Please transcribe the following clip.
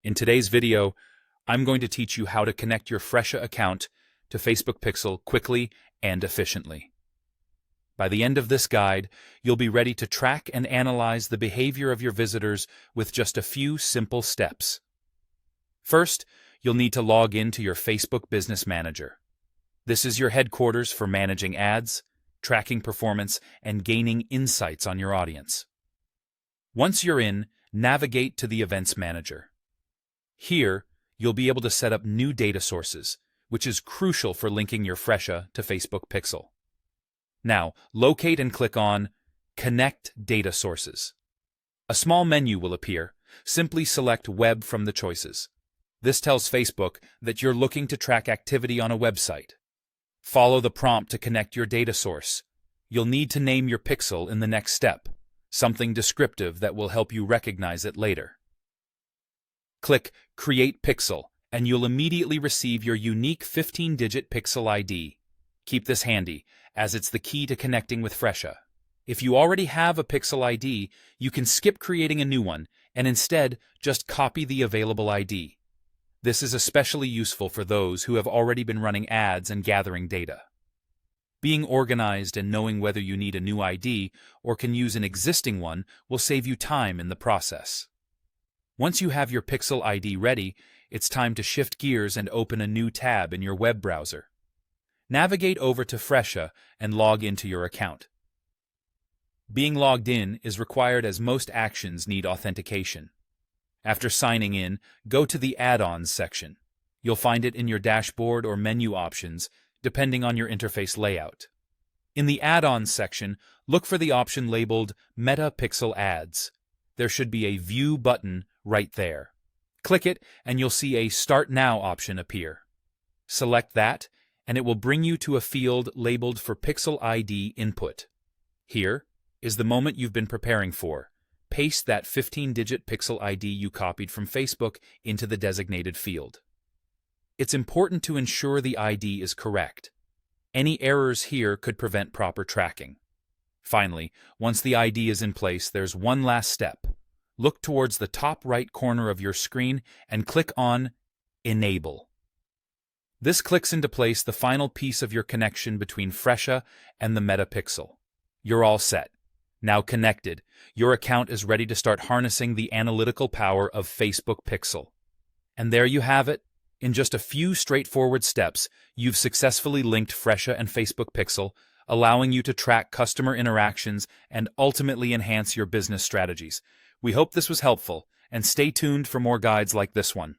In today's video, I'm going to teach you how to connect your Fresha account to Facebook Pixel quickly and efficiently. By the end of this guide, you'll be ready to track and analyze the behavior of your visitors with just a few simple steps. First, you'll need to log in to your Facebook Business Manager. This is your headquarters for managing ads, tracking performance, and gaining insights on your audience. Once you're in, navigate to the Events Manager. Here, you'll be able to set up new data sources, which is crucial for linking your Fresha to Facebook Pixel. Now, locate and click on Connect Data Sources. A small menu will appear. Simply select Web from the choices. This tells Facebook that you're looking to track activity on a website. Follow the prompt to connect your data source. You'll need to name your pixel in the next step, something descriptive that will help you recognize it later. Click Create Pixel, and you'll immediately receive your unique 15-digit pixel ID. Keep this handy, as it's the key to connecting with Fresha. If you already have a pixel ID, you can skip creating a new one, and instead just copy the available ID. This is especially useful for those who have already been running ads and gathering data. Being organized and knowing whether you need a new ID or can use an existing one will save you time in the process. Once you have your Pixel ID ready, it's time to shift gears and open a new tab in your web browser. Navigate over to Fresha and log into your account. Being logged in is required as most actions need authentication. After signing in, go to the Add-ons section. You'll find it in your dashboard or menu options, depending on your interface layout. In the Add-ons section, look for the option labeled Meta Pixel Ads. There should be a View button right there. Click it, and you'll see a Start Now option appear. Select that, and it will bring you to a field labeled for Pixel ID Input. Here is the moment you've been preparing for. Paste that 15-digit pixel ID you copied from Facebook into the designated field. It's important to ensure the ID is correct. Any errors here could prevent proper tracking. Finally, once the ID is in place, there's one last step. Look towards the top right corner of your screen and click on Enable. This clicks into place the final piece of your connection between Fresha and the Meta Pixel. You're all set. Now connected, your account is ready to start harnessing the analytical power of Facebook Pixel. And there you have it. In just a few straightforward steps, you've successfully linked Fresha and Facebook Pixel, allowing you to track customer interactions and ultimately enhance your business strategies. We hope this was helpful, and stay tuned for more guides like this one.